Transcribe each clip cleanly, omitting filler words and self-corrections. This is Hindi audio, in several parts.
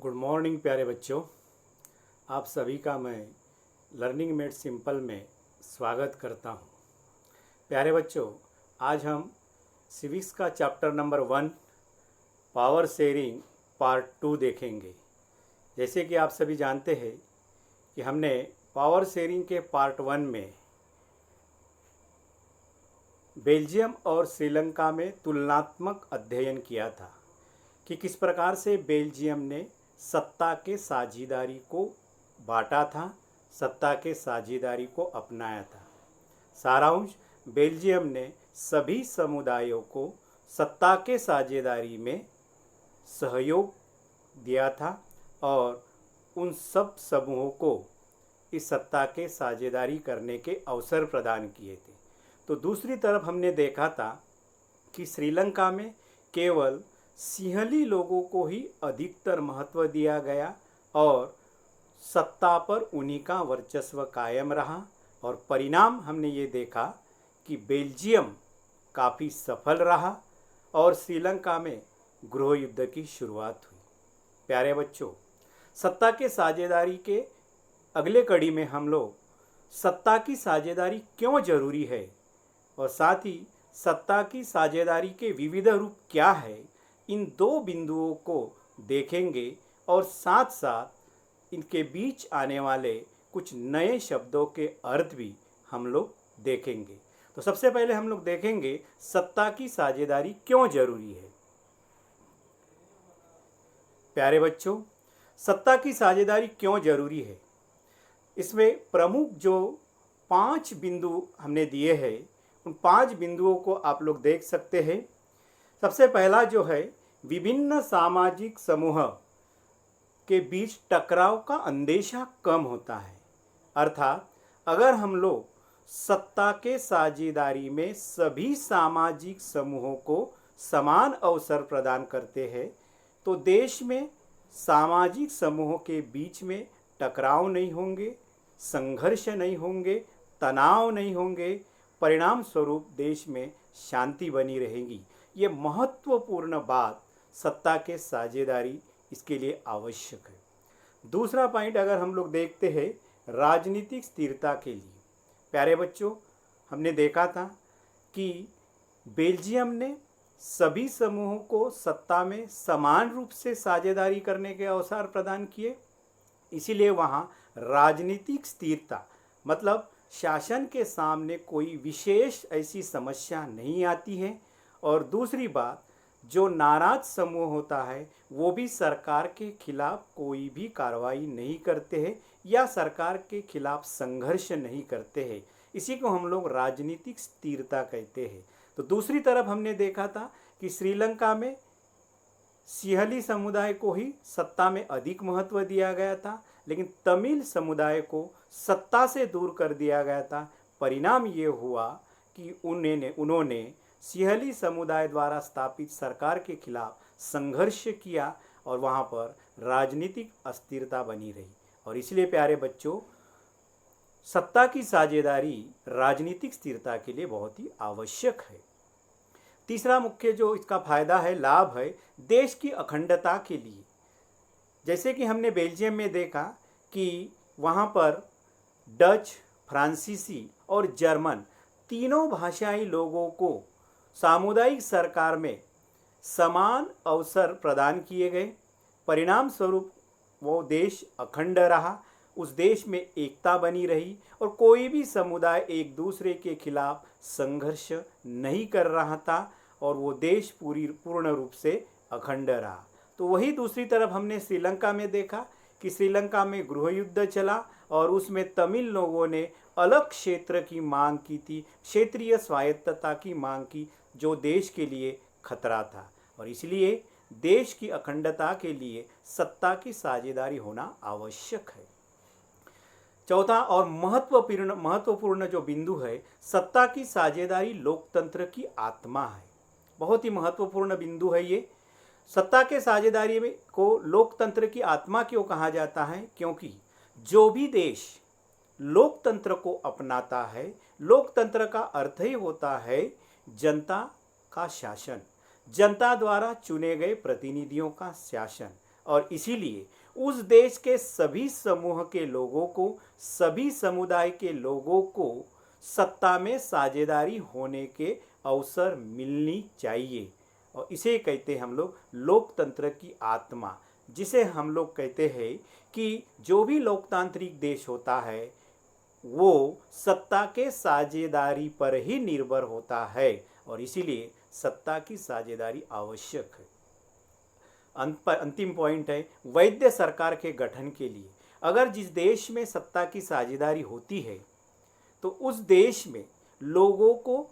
गुड मॉर्निंग प्यारे बच्चों। आप सभी का मैं लर्निंग मेड सिंपल में स्वागत करता हूं। प्यारे बच्चों, आज हम सिविक्स का chapter number 1 power sharing part 2 देखेंगे। जैसे कि आप सभी जानते हैं कि हमने पावर शेयरिंग के पार्ट 1 में बेल्जियम और श्रीलंका में तुलनात्मक अध्ययन किया था कि किस प्रकार से बेल्जियम ने सत्ता के साझेदारी को बांटा था, सत्ता के साझेदारी को अपनाया था। सारांश: बेल्जियम ने सभी समुदायों को सत्ता के साझेदारी में सहयोग दिया था और उन सब समूहों को इस सत्ता के साझेदारी करने के अवसर प्रदान किए थे। तो दूसरी तरफ हमने देखा था कि श्रीलंका में केवल सिंहली लोगों को ही अधिकतर महत्व दिया गया और सत्ता पर उन्हीं का वर्चस्व कायम रहा और परिणाम हमने ये देखा कि बेल्जियम काफ़ी सफल रहा और श्रीलंका में गृह युद्ध की शुरुआत हुई। प्यारे बच्चों, सत्ता के साझेदारी के अगले कड़ी में हम लोग सत्ता की साझेदारी क्यों जरूरी है और साथ ही सत्ता की साझेदारी के विविध रूप क्या है, इन दो बिंदुओं को देखेंगे और साथ साथ इनके बीच आने वाले कुछ नए शब्दों के अर्थ भी हम लोग देखेंगे। तो सबसे पहले हम लोग देखेंगे सत्ता की साझेदारी क्यों जरूरी है। प्यारे बच्चों, सत्ता की साझेदारी क्यों जरूरी है, इसमें प्रमुख जो 5 बिंदु हमने दिए हैं, उन 5 बिंदुओं को आप लोग देख सकते हैं। सबसे पहला जो है, विभिन्न सामाजिक समूह के बीच टकराव का अंदेशा कम होता है। अर्थात अगर हम लोग सत्ता के साझेदारी में सभी सामाजिक समूहों को समान अवसर प्रदान करते हैं तो देश में सामाजिक समूहों के बीच में टकराव नहीं होंगे, संघर्ष नहीं होंगे, तनाव नहीं होंगे, परिणाम स्वरूप देश में शांति बनी रहेगी। ये महत्वपूर्ण बात सत्ता के साझेदारी इसके लिए आवश्यक है। दूसरा पॉइंट अगर हम लोग देखते हैं राजनीतिक स्थिरता के लिए। प्यारे बच्चों, हमने देखा था कि बेल्जियम ने सभी समूहों को सत्ता में समान रूप से साझेदारी करने के अवसर प्रदान किए, इसीलिए वहाँ राजनीतिक स्थिरता मतलब शासन के सामने कोई विशेष ऐसी समस्या नहीं आती है। और दूसरी बात, जो नाराज समूह होता है वो भी सरकार के खिलाफ कोई भी कार्रवाई नहीं करते हैं या सरकार के खिलाफ संघर्ष नहीं करते हैं। इसी को हम लोग राजनीतिक स्थिरता कहते हैं। तो दूसरी तरफ हमने देखा था कि श्रीलंका में सिंहली समुदाय को ही सत्ता में अधिक महत्व दिया गया था, लेकिन तमिल समुदाय को सत्ता से दूर कर दिया गया था। परिणाम ये हुआ कि उन्होंने सिंहली समुदाय द्वारा स्थापित सरकार के खिलाफ संघर्ष किया और वहाँ पर राजनीतिक अस्थिरता बनी रही। और इसलिए प्यारे बच्चों, सत्ता की साझेदारी राजनीतिक स्थिरता के लिए बहुत ही आवश्यक है। तीसरा मुख्य जो इसका फायदा है, लाभ है, देश की अखंडता के लिए। जैसे कि हमने बेल्जियम में देखा कि वहाँ पर डच, फ्रांसीसी और जर्मन तीनों भाषाई लोगों को सामुदायिक सरकार में समान अवसर प्रदान किए गए। परिणाम स्वरूप वो देश अखंड रहा, उस देश में एकता बनी रही और कोई भी समुदाय एक दूसरे के खिलाफ संघर्ष नहीं कर रहा था और वो देश पूर्ण रूप से अखंड रहा। तो वही दूसरी तरफ हमने श्रीलंका में देखा कि श्रीलंका में गृह युद्ध चला और उसमें तमिल लोगों ने अलग क्षेत्र की मांग की थी, क्षेत्रीय स्वायत्तता की मांग की, जो देश के लिए खतरा था। और इसलिए देश की अखंडता के लिए सत्ता की साझेदारी होना आवश्यक है। चौथा और महत्वपूर्ण जो बिंदु है, सत्ता की साझेदारी लोकतंत्र की आत्मा है। बहुत ही महत्वपूर्ण बिंदु है ये। सत्ता के साझेदारी में को लोकतंत्र की आत्मा क्यों कहा जाता है? क्योंकि जो भी देश लोकतंत्र को अपनाता है, लोकतंत्र का अर्थ ही होता है जनता का शासन, जनता द्वारा चुने गए प्रतिनिधियों का शासन। और इसीलिए उस देश के सभी समूह के लोगों को, सभी समुदाय के लोगों को सत्ता में साझेदारी होने के अवसर मिलनी चाहिए। और इसे कहते हैं हम लोग लोकतंत्र की आत्मा, जिसे हम लोग कहते हैं कि जो भी लोकतांत्रिक देश होता है वो सत्ता के साझेदारी पर ही निर्भर होता है, और इसीलिए सत्ता की साझेदारी आवश्यक है। अंतिम पॉइंट है वैध सरकार के गठन के लिए। अगर जिस देश में सत्ता की साझेदारी होती है तो उस देश में लोगों को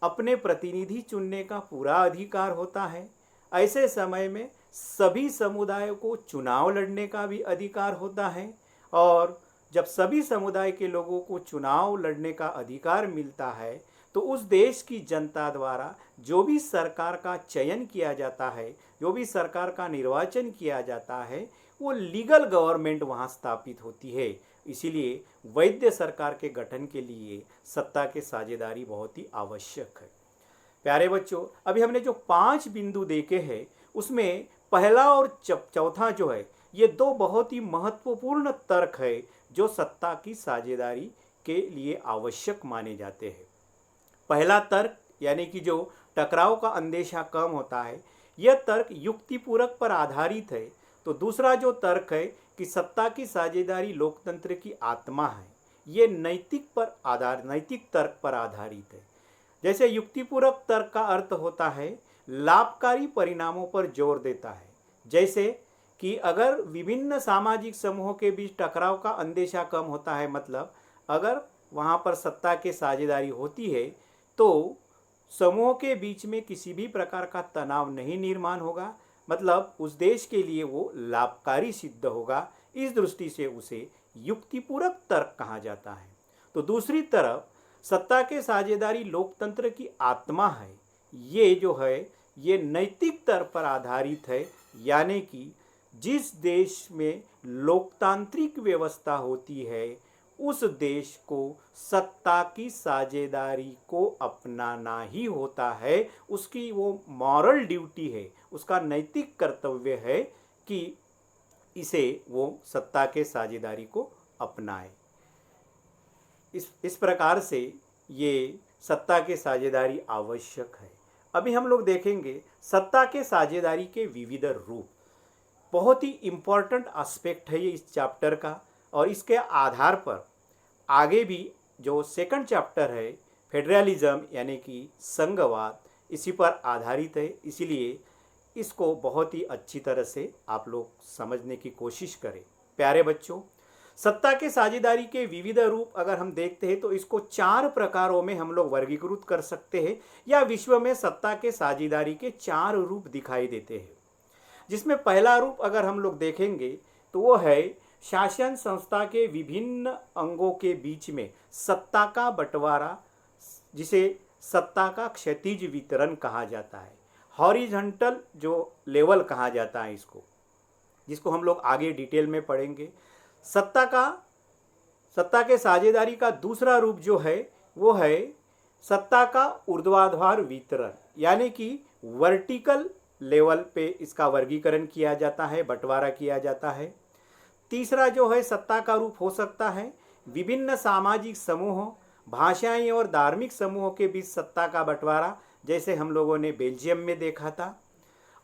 अपने प्रतिनिधि चुनने का पूरा अधिकार होता है। ऐसे समय में सभी समुदायों को चुनाव लड़ने का भी अधिकार होता है, और जब सभी समुदाय के लोगों को चुनाव लड़ने का अधिकार मिलता है तो उस देश की जनता द्वारा जो भी सरकार का चयन किया जाता है, जो भी सरकार का निर्वाचन किया जाता है, वो लीगल गवर्नमेंट वहाँ स्थापित होती है। इसीलिए वैध सरकार के गठन के लिए सत्ता के साझेदारी बहुत ही आवश्यक है। प्यारे बच्चों, अभी हमने जो 5 बिंदु देखे हैं उसमें पहला और चौथा जो है ये 2 बहुत ही महत्वपूर्ण तर्क है जो सत्ता की साझेदारी के लिए आवश्यक माने जाते हैं। पहला तर्क यानी कि जो टकराव का अंदेशा कम होता है, यह तर्क युक्तिपूरक पर आधारित है। तो दूसरा जो तर्क है कि सत्ता की साझेदारी लोकतंत्र की आत्मा है, ये नैतिक तर्क पर आधारित है। जैसे युक्तिपूरक तर्क का अर्थ होता है लाभकारी परिणामों पर जोर देता है, जैसे कि अगर विभिन्न सामाजिक समूहों के बीच टकराव का अंदेशा कम होता है, मतलब अगर वहाँ पर सत्ता की साझेदारी होती है तो समूहों के बीच में किसी भी प्रकार का तनाव नहीं निर्माण होगा, मतलब उस देश के लिए वो लाभकारी सिद्ध होगा। इस दृष्टि से उसे युक्तिपूरक तर्क कहा जाता है। तो दूसरी तरफ सत्ता के साझेदारी लोकतंत्र की आत्मा है, ये जो है ये नैतिक तर्क पर आधारित है, यानी कि जिस देश में लोकतांत्रिक व्यवस्था होती है उस देश को सत्ता की साझेदारी को अपनाना ही होता है। उसकी वो मॉरल ड्यूटी है, उसका नैतिक कर्तव्य है कि इसे वो सत्ता के साझेदारी को अपनाए। इस प्रकार से ये सत्ता के साझेदारी आवश्यक है। अभी हम लोग देखेंगे सत्ता के साझेदारी के विविध रूप। बहुत ही इम्पोर्टेंट एस्पेक्ट है ये इस चैप्टर का, और इसके आधार पर आगे भी जो सेकंड चैप्टर है फेडरलिज्म यानी कि संघवाद, इसी पर आधारित है। इसीलिए इसको बहुत ही अच्छी तरह से आप लोग समझने की कोशिश करें। प्यारे बच्चों, सत्ता के साझेदारी के विविध रूप अगर हम देखते हैं तो इसको 4 प्रकारों में हम लोग वर्गीकृत कर सकते हैं, या विश्व में सत्ता के साझेदारी के 4 रूप दिखाई देते हैं। जिसमें पहला रूप अगर हम लोग देखेंगे तो वो है शासन संस्था के विभिन्न अंगों के बीच में सत्ता का बंटवारा, जिसे सत्ता का क्षैतिज वितरण कहा जाता है। हॉरिजॉन्टल जो लेवल कहा जाता है इसको, जिसको हम लोग आगे डिटेल में पढ़ेंगे। सत्ता के साझेदारी का दूसरा रूप जो है वो है सत्ता का ऊर्ध्वाधर वितरण, यानी कि वर्टिकल लेवल पे इसका वर्गीकरण किया जाता है, बंटवारा किया जाता है। तीसरा जो है सत्ता का रूप हो सकता है विभिन्न सामाजिक समूहों, भाषाएं और धार्मिक समूहों के बीच सत्ता का बंटवारा, जैसे हम लोगों ने बेल्जियम में देखा था।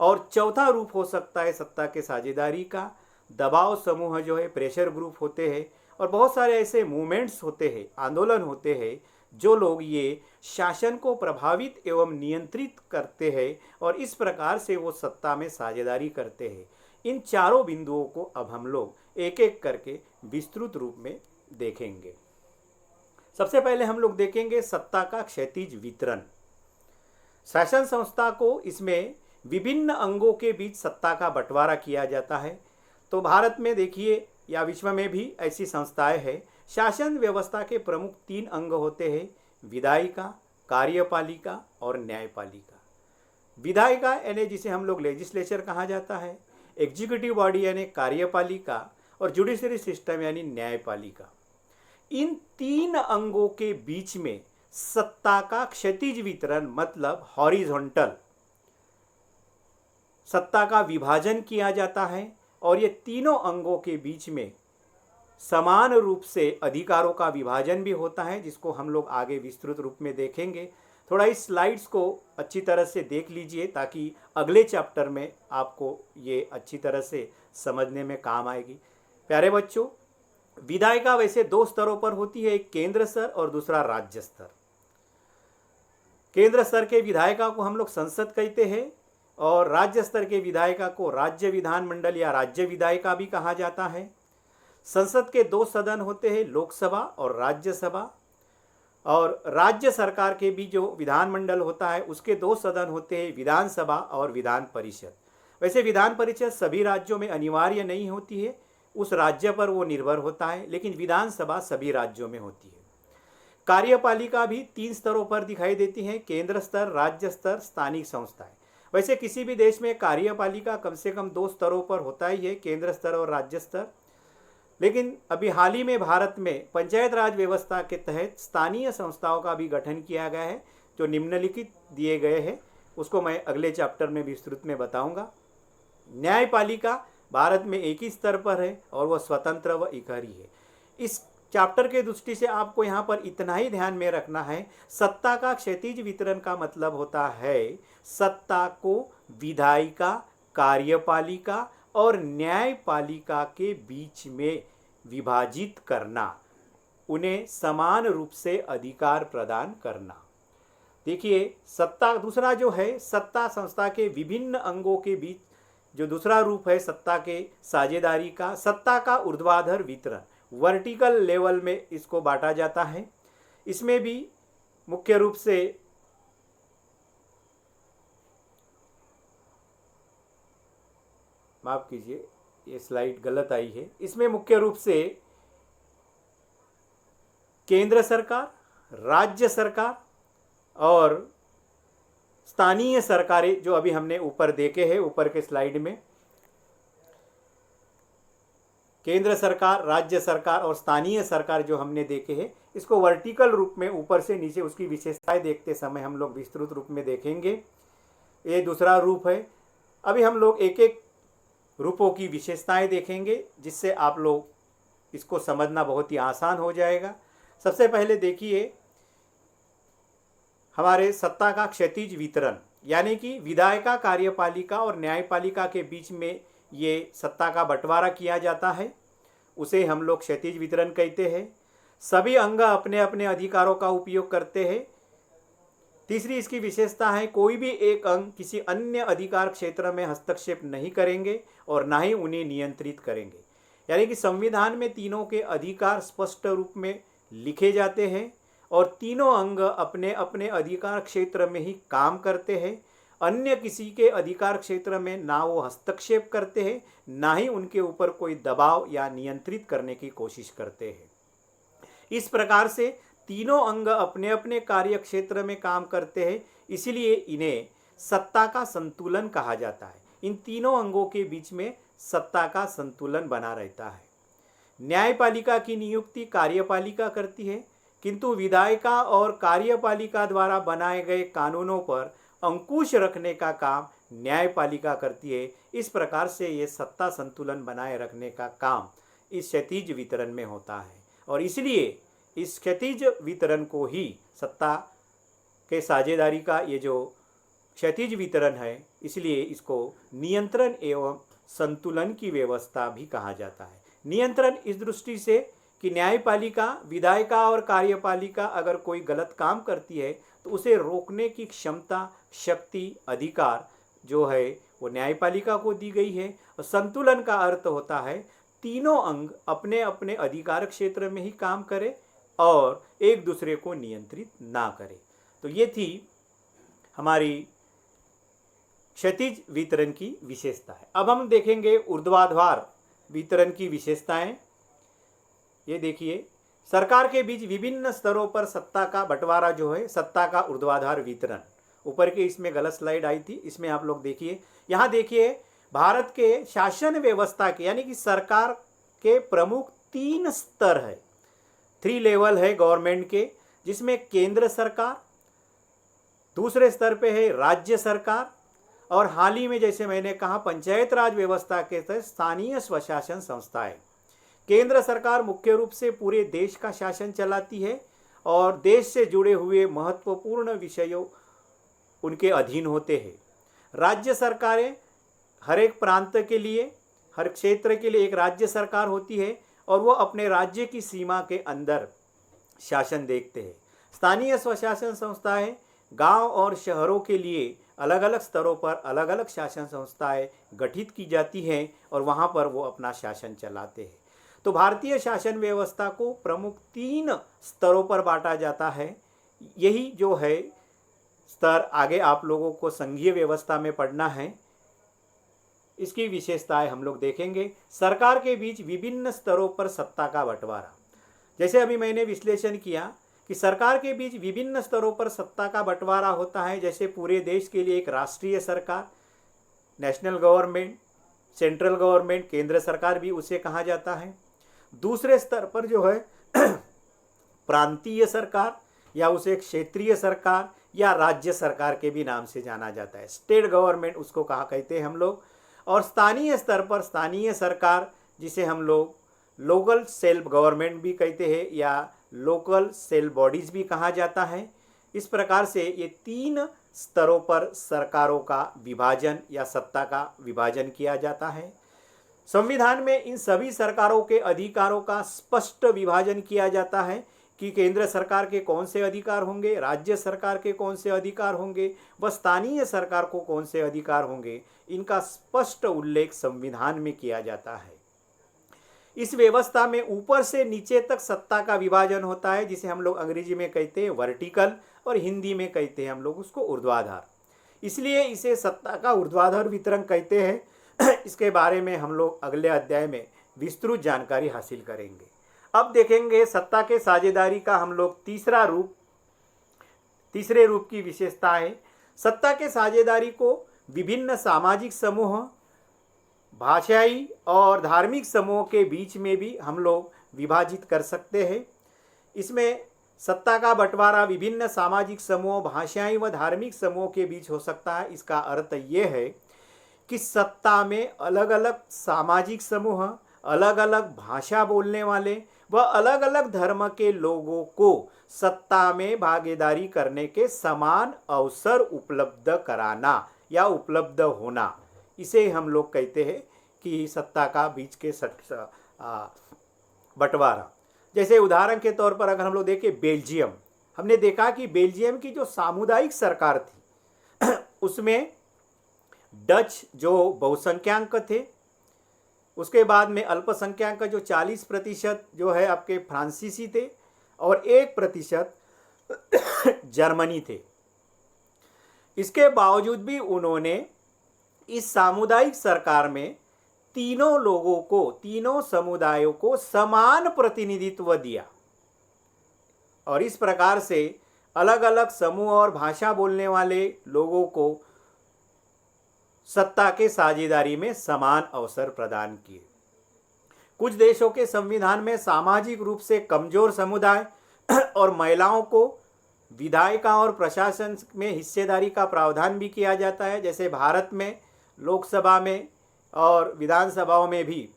और चौथा रूप हो सकता है सत्ता के साझेदारी का दबाव समूह जो है, प्रेशर ग्रुप होते हैं, और बहुत सारे ऐसे मूवमेंट्स होते हैं, आंदोलन होते हैं, जो लोग ये शासन को प्रभावित एवं नियंत्रित करते हैं और इस प्रकार से वो सत्ता में साझेदारी करते हैं। इन चारों बिंदुओं को अब हम लोग एक एक करके विस्तृत रूप में देखेंगे। सबसे पहले हम लोग देखेंगे सत्ता का क्षैतिज वितरण। शासन संस्था को इसमें विभिन्न अंगों के बीच सत्ता का बंटवारा किया जाता है। तो भारत में देखिए या विश्व में भी ऐसी संस्थाएं हैं। शासन व्यवस्था के प्रमुख 3 अंग होते हैं, विधायिका, कार्यपालिका और न्यायपालिका। विधायिका यानी जिसे हम लोग लेजिस्लेचर कहा जाता है, एग्जीक्यूटिव बॉडी यानी कार्यपालिका, और जुडिशरी सिस्टम यानी न्यायपालिका। इन 3 अंगों के बीच में सत्ता का क्षैतिज वितरण मतलब हॉरिजॉन्टल सत्ता का विभाजन किया जाता है और ये तीनों अंगों के बीच में समान रूप से अधिकारों का विभाजन भी होता है, जिसको हम लोग आगे विस्तृत रूप में देखेंगे। थोड़ा इस स्लाइड्स को अच्छी तरह से देख लीजिए ताकि अगले चैप्टर में आपको ये अच्छी तरह से समझने में काम आएगी। प्यारे बच्चों, विधायिका वैसे दो स्तरों पर होती है, एक केंद्र स्तर और दूसरा राज्य स्तर। केंद्र स्तर के विधायिका को हम लोग संसद कहते हैं और राज्य स्तर के विधायिका को राज्य विधानमंडल या राज्य विधायिका भी कहा जाता है। संसद के दो सदन होते हैं, लोकसभा और राज्यसभा, और राज्य सरकार के भी जो विधानमंडल होता है उसके दो सदन होते हैं, विधानसभा और विधान परिषद। वैसे विधान परिषद सभी राज्यों में अनिवार्य नहीं होती है, उस राज्य पर वो निर्भर होता है, लेकिन विधानसभा सभी राज्यों में होती है। कार्यपालिका भी तीन स्तरों पर दिखाई देती है, केंद्र स्तर, राज्य स्तर, स्थानिक संस्थाएं। वैसे किसी भी देश में कार्यपालिका कम से कम दो स्तरों पर होता ही है, केंद्र स्तर और राज्य स्तर। लेकिन अभी हाल ही में भारत में पंचायत राज व्यवस्था के तहत स्थानीय संस्थाओं का भी गठन किया गया है, जो निम्नलिखित दिए गए हैं, उसको मैं अगले चैप्टर में विस्तृत में बताऊंगा। न्यायपालिका भारत में एक ही स्तर पर है और वह स्वतंत्र व इकहरी है। इस चैप्टर के दृष्टि से आपको यहाँ पर इतना ही ध्यान में रखना है, सत्ता का क्षैतिज वितरण का मतलब होता है सत्ता को विधायिका, कार्यपालिका और न्यायपालिका के बीच में विभाजित करना, उन्हें समान रूप से अधिकार प्रदान करना। देखिए, सत्ता दूसरा जो है, सत्ता संस्था के विभिन्न अंगों के बीच जो दूसरा रूप है सत्ता के साझेदारी का, सत्ता का ऊर्ध्वाधर वितरण, वर्टिकल लेवल में इसको बांटा जाता है। इसमें भी मुख्य रूप से माफ कीजिए, ये स्लाइड गलत आई है। इसमें मुख्य रूप से केंद्र सरकार, राज्य सरकार और स्थानीय सरकारें, जो अभी हमने ऊपर देखे हैं, ऊपर के स्लाइड में केंद्र सरकार, राज्य सरकार और स्थानीय सरकार जो हमने देखे हैं, इसको वर्टिकल रूप में ऊपर से नीचे उसकी विशेषताएं देखते समय हम लोग विस्तृत रूप में देखेंगे। ये दूसरा रूप है। अभी हम लोग एक एक रूपों की विशेषताएं देखेंगे, जिससे आप लोग इसको समझना बहुत ही आसान हो जाएगा। सबसे पहले देखिए, हमारे सत्ता का क्षैतिज वितरण, यानी कि विधायिका, कार्यपालिका और न्यायपालिका के बीच में ये सत्ता का बंटवारा किया जाता है, उसे हम लोग क्षैतिज वितरण कहते हैं। सभी अंग अपने अपने अधिकारों का उपयोग करते हैं। तीसरी इसकी विशेषता है, कोई भी एक अंग किसी अन्य अधिकार क्षेत्र में हस्तक्षेप नहीं करेंगे और ना ही उन्हें नियंत्रित करेंगे। यानी कि संविधान में तीनों के अधिकार स्पष्ट रूप में लिखे जाते हैं और तीनों अंग अपने अपने अधिकार क्षेत्र में ही काम करते हैं। अन्य किसी के अधिकार क्षेत्र में ना वो हस्तक्षेप करते हैं, ना ही उनके ऊपर कोई दबाव या नियंत्रित करने की कोशिश करते हैं। इस प्रकार से तीनों अंग अपने अपने कार्य क्षेत्र में काम करते हैं, इसलिए इन्हें सत्ता का संतुलन कहा जाता है। इन तीनों अंगों के बीच में सत्ता का संतुलन बना रहता है। न्यायपालिका की नियुक्ति कार्यपालिका करती है, किंतु विधायिका और कार्यपालिका द्वारा बनाए गए कानूनों पर अंकुश रखने का काम न्यायपालिका करती है। इस प्रकार से ये सत्ता संतुलन बनाए रखने का काम इस क्षैतिज वितरण में होता है और इसलिए इस क्षैतिज वितरण को ही सत्ता के साझेदारी का ये जो क्षैतिज वितरण है, इसलिए इसको नियंत्रण एवं संतुलन की व्यवस्था भी कहा जाता है। नियंत्रण इस दृष्टि से कि न्यायपालिका, विधायिका और कार्यपालिका अगर कोई गलत काम करती है तो उसे रोकने की क्षमता, शक्ति, अधिकार जो है वो न्यायपालिका को दी गई है। और संतुलन का अर्थ होता है तीनों अंग अपने अपने अधिकार क्षेत्र में ही काम करें और एक दूसरे को नियंत्रित ना करें। तो ये थी हमारी क्षैतिज वितरण की विशेषता है। अब हम देखेंगे ऊर्ध्वाधर वितरण की विशेषताएं। ये देखिए, सरकार के बीच विभिन्न स्तरों पर सत्ता का बंटवारा जो है, सत्ता का ऊर्ध्वाधर वितरण। ऊपर के इसमें गलत स्लाइड आई थी, इसमें आप लोग देखिए। यहाँ देखिए, भारत के शासन व्यवस्था के यानी कि सरकार के प्रमुख 3 स्तर है, 3 लेवल है गवर्नमेंट के, जिसमें केंद्र सरकार, दूसरे स्तर पे है राज्य सरकार और हाल ही में जैसे मैंने कहा पंचायत राज व्यवस्था के तहत स्थानीय स्वशासन संस्थाएं। केंद्र सरकार मुख्य रूप से पूरे देश का शासन चलाती है और देश से जुड़े हुए महत्वपूर्ण विषयों उनके अधीन होते हैं। राज्य सरकारें हर एक प्रांत के लिए, हर क्षेत्र के लिए एक राज्य सरकार होती है और वो अपने राज्य की सीमा के अंदर शासन देखते हैं। स्थानीय स्वशासन संस्थाएं गांव और शहरों के लिए अलग अलग स्तरों पर अलग अलग शासन संस्थाएं गठित की जाती हैं और वहां पर वो अपना शासन चलाते हैं। तो भारतीय शासन व्यवस्था को प्रमुख 3 स्तरों पर बांटा जाता है। यही जो है स्तर आगे आप लोगों को संघीय व्यवस्था में पढ़ना है, इसकी विशेषताएं हम लोग देखेंगे। सरकार के बीच विभिन्न स्तरों पर सत्ता का बंटवारा, जैसे अभी मैंने विश्लेषण किया कि सरकार के बीच विभिन्न स्तरों पर सत्ता का बंटवारा होता है। जैसे पूरे देश के लिए एक राष्ट्रीय सरकार, नेशनल गवर्नमेंट, सेंट्रल गवर्नमेंट, केंद्र सरकार भी उसे कहा जाता है। दूसरे स्तर पर जो है प्रांतीय सरकार या उसे क्षेत्रीय सरकार या राज्य सरकार के भी नाम से जाना जाता है, स्टेट गवर्नमेंट उसको कहा कहते हैं हम लोग। और स्थानीय स्तर पर स्थानीय सरकार, जिसे हम लोग लोकल सेल्फ गवर्नमेंट भी कहते हैं या लोकल सेल्फ बॉडीज भी कहा जाता है। इस प्रकार से ये 3 स्तरों पर सरकारों का विभाजन या सत्ता का विभाजन किया जाता है। संविधान में इन सभी सरकारों के अधिकारों का स्पष्ट विभाजन किया जाता है कि केंद्र सरकार के कौन से अधिकार होंगे, राज्य सरकार के कौन से अधिकार होंगे व स्थानीय सरकार को कौन से अधिकार होंगे। इनका स्पष्ट उल्लेख संविधान में किया जाता है। इस व्यवस्था में ऊपर से नीचे तक सत्ता का विभाजन होता है, जिसे हम लोग अंग्रेजी में कहते हैं वर्टिकल और हिंदी में कहते हैं हम लोग उसको ऊर्ध्वाधर। इसलिए इसे सत्ता का ऊर्ध्वाधर वितरण कहते हैं। इसके बारे में हम लोग अगले अध्याय में विस्तृत जानकारी हासिल करेंगे। अब देखेंगे सत्ता के साझेदारी का हम लोग तीसरे रूप की विशेषताएं। सत्ता के साझेदारी को विभिन्न सामाजिक समूह, भाषाई और धार्मिक समूहों के बीच में भी हम लोग विभाजित कर सकते हैं। इसमें सत्ता का बंटवारा विभिन्न सामाजिक समूहों, भाषाई व धार्मिक समूहों के बीच हो सकता है। इसका अर्थ ये है कि सत्ता में अलग अलग सामाजिक समूह, अलग अलग भाषा बोलने वाले व अलग अलग धर्म के लोगों को सत्ता में भागीदारी करने के समान अवसर उपलब्ध कराना या उपलब्ध होना, इसे हम लोग कहते हैं कि सत्ता का बीच के बंटवारा। जैसे उदाहरण के तौर पर अगर हम लोग देखें बेल्जियम, हमने देखा कि बेल्जियम की जो सामुदायिक सरकार थी उसमें डच जो बहुसंख्यांक थे, उसके बाद में अल्पसंख्यांक जो 40% जो है आपके फ्रांसीसी थे और 1% जर्मनी थे। इसके बावजूद भी उन्होंने इस सामुदायिक सरकार में तीनों लोगों को, तीनों समुदायों को समान प्रतिनिधित्व दिया और इस प्रकार से अलग अलग समूह और भाषा बोलने वाले लोगों को सत्ता के साझेदारी में समान अवसर प्रदान किए। कुछ देशों के संविधान में सामाजिक रूप से कमजोर समुदाय और महिलाओं को विधायिका और प्रशासन में हिस्सेदारी का प्रावधान भी किया जाता है। जैसे भारत में लोकसभा में और विधानसभाओं में भी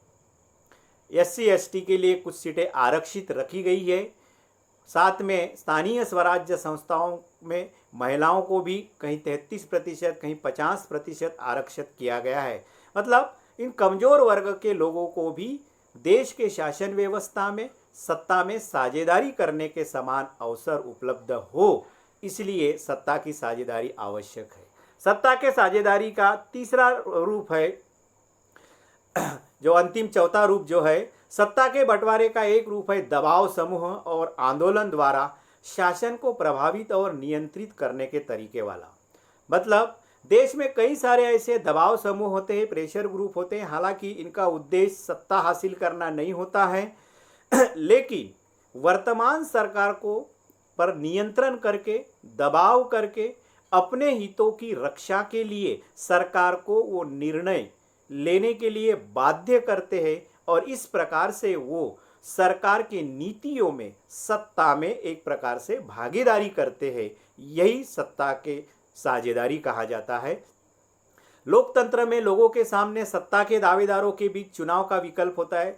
SC ST के लिए कुछ सीटें आरक्षित रखी गई है। साथ में स्थानीय स्वराज्य संस्थाओं में महिलाओं को भी कहीं 33%, कहीं 50% आरक्षित किया गया है। मतलब इन कमजोर वर्ग के लोगों को भी देश के शासन व्यवस्था में, सत्ता में साझेदारी करने के समान अवसर उपलब्ध हो, इसलिए सत्ता की साझेदारी आवश्यक है। सत्ता के साझेदारी का तीसरा रूप है, जो अंतिम चौथा रूप जो है सत्ता के बंटवारे का एक रूप है दबाव समूह और आंदोलन द्वारा शासन को प्रभावित और नियंत्रित करने के तरीके वाला। मतलब देश में कई सारे ऐसे दबाव समूह होते हैं, प्रेशर ग्रुप होते हैं। हालांकि इनका उद्देश्य सत्ता हासिल करना नहीं होता है, लेकिन वर्तमान सरकार को पर नियंत्रण करके, दबाव करके अपने हितों की रक्षा के लिए सरकार को वो निर्णय लेने के लिए बाध्य करते हैं और इस प्रकार से वो सरकार की नीतियों में, सत्ता में एक प्रकार से भागीदारी करते हैं। यही सत्ता के साझेदारी कहा जाता है। लोकतंत्र में लोगों के सामने सत्ता के दावेदारों के बीच चुनाव का विकल्प होता है।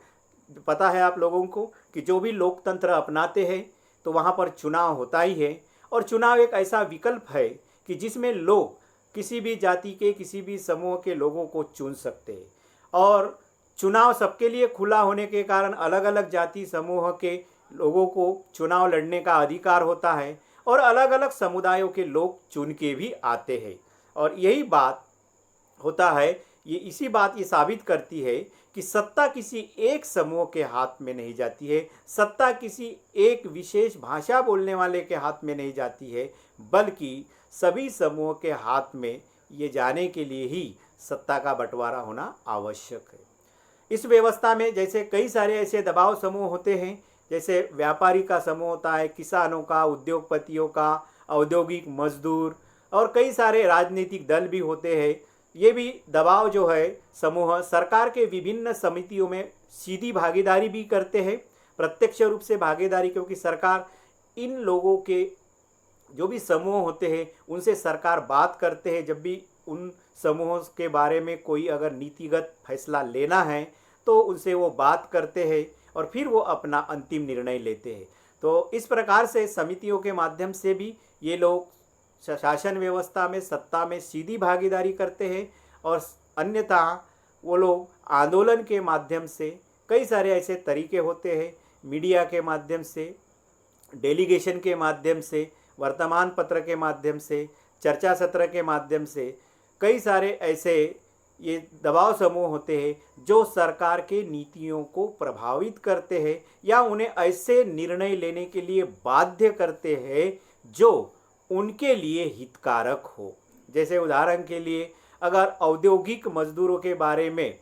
पता है आप लोगों को कि जो भी लोकतंत्र अपनाते हैं तो वहाँ पर चुनाव होता ही है, और चुनाव एक ऐसा विकल्प है कि जिसमें लोग किसी भी जाति के, किसी भी समूह के लोगों को चुन सकते हैं। और चुनाव सबके लिए खुला होने के कारण अलग अलग जाति समूह के लोगों को चुनाव लड़ने का अधिकार होता है, और अलग अलग समुदायों के लोग चुन के भी आते हैं। और यही बात होता है, इसी बात ये साबित करती है कि सत्ता किसी एक समूह के हाथ में नहीं जाती है, सत्ता किसी एक विशेष भाषा बोलने वाले के हाथ में नहीं जाती है, बल्कि सभी समूह के हाथ में ये जाने के लिए ही सत्ता का बंटवारा होना आवश्यक है। इस व्यवस्था में जैसे कई सारे ऐसे दबाव समूह होते हैं, जैसे व्यापारी का समूह होता है, किसानों का, उद्योगपतियों का, औद्योगिक मजदूर, और कई सारे राजनीतिक दल भी होते हैं। ये भी दबाव जो है समूह सरकार के विभिन्न समितियों में सीधी भागीदारी भी करते हैं, प्रत्यक्ष रूप से भागीदारी, क्योंकि सरकार इन लोगों के जो भी समूह होते हैं उनसे सरकार बात करते हैं। जब भी उन समूहों के बारे में कोई अगर नीतिगत फैसला लेना है तो उनसे वो बात करते हैं और फिर वो अपना अंतिम निर्णय लेते हैं। तो इस प्रकार से समितियों के माध्यम से भी ये लोग शासन व्यवस्था में, सत्ता में सीधी भागीदारी करते हैं, और अन्यथा वो लोग आंदोलन के माध्यम से, कई सारे ऐसे तरीके होते हैं, मीडिया के माध्यम से, डेलीगेशन के माध्यम से, वर्तमान पत्र के माध्यम से, चर्चा सत्र के माध्यम से, कई सारे ऐसे ये दबाव समूह होते हैं जो सरकार के नीतियों को प्रभावित करते हैं या उन्हें ऐसे निर्णय लेने के लिए बाध्य करते हैं जो उनके लिए हितकारक हो। जैसे उदाहरण के लिए अगर औद्योगिक मजदूरों के बारे में,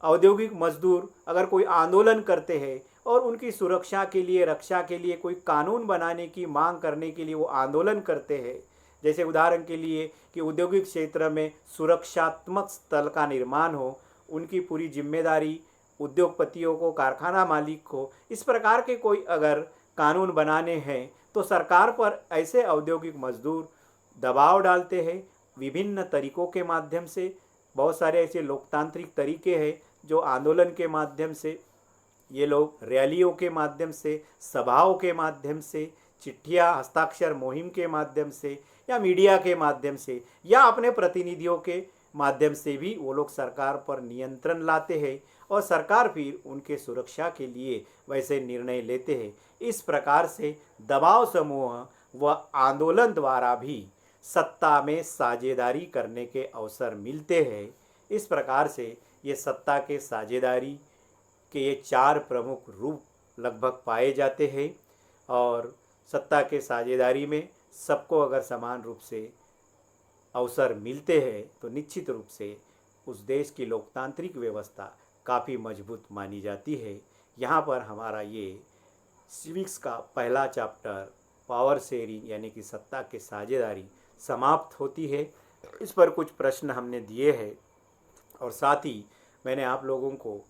औद्योगिक मजदूर अगर कोई आंदोलन करते हैं और उनकी सुरक्षा के लिए, रक्षा के लिए कोई कानून बनाने की मांग करने के लिए वो आंदोलन करते हैं, जैसे उदाहरण के लिए कि औद्योगिक क्षेत्र में सुरक्षात्मक स्थल का निर्माण हो, उनकी पूरी जिम्मेदारी उद्योगपतियों को, कारखाना मालिक को, इस प्रकार के कोई अगर कानून बनाने हैं तो सरकार पर ऐसे औद्योगिक मजदूर दबाव डालते हैं विभिन्न तरीकों के माध्यम से। बहुत सारे ऐसे लोकतांत्रिक तरीके हैं जो आंदोलन के माध्यम से, ये लोग रैलियों के माध्यम से, सभाओं के माध्यम से, चिट्ठियाँ, हस्ताक्षर मुहिम के माध्यम से, या मीडिया के माध्यम से, या अपने प्रतिनिधियों के माध्यम से भी वो लोग सरकार पर नियंत्रण लाते हैं और सरकार फिर उनके सुरक्षा के लिए वैसे निर्णय लेते हैं। इस प्रकार से दबाव समूह व आंदोलन द्वारा भी सत्ता में साझेदारी करने के अवसर मिलते हैं। इस प्रकार से ये सत्ता के साझेदारी के ये 4 प्रमुख रूप लगभग पाए जाते हैं, और सत्ता के साझेदारी में सबको अगर समान रूप से अवसर मिलते हैं तो निश्चित रूप से उस देश की लोकतांत्रिक व्यवस्था काफ़ी मजबूत मानी जाती है। यहाँ पर हमारा ये सिविक्स का पहला चैप्टर पावर शेयरिंग यानी कि सत्ता के साझेदारी समाप्त होती है। इस पर कुछ प्रश्न हमने दिए हैं, और साथ ही मैंने आप लोगों को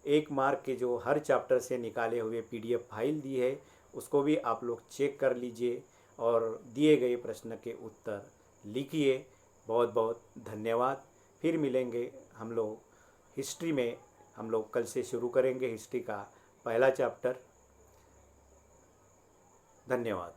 1 मार्क के जो हर चैप्टर से निकाले हुए PDF फाइल दी है, उसको भी आप लोग चेक कर लीजिए और दिए गए प्रश्न के उत्तर लिखिए। बहुत बहुत धन्यवाद। फिर मिलेंगे हम लोग हिस्ट्री में। हम लोग कल से शुरू करेंगे हिस्ट्री का पहला चैप्टर। धन्यवाद।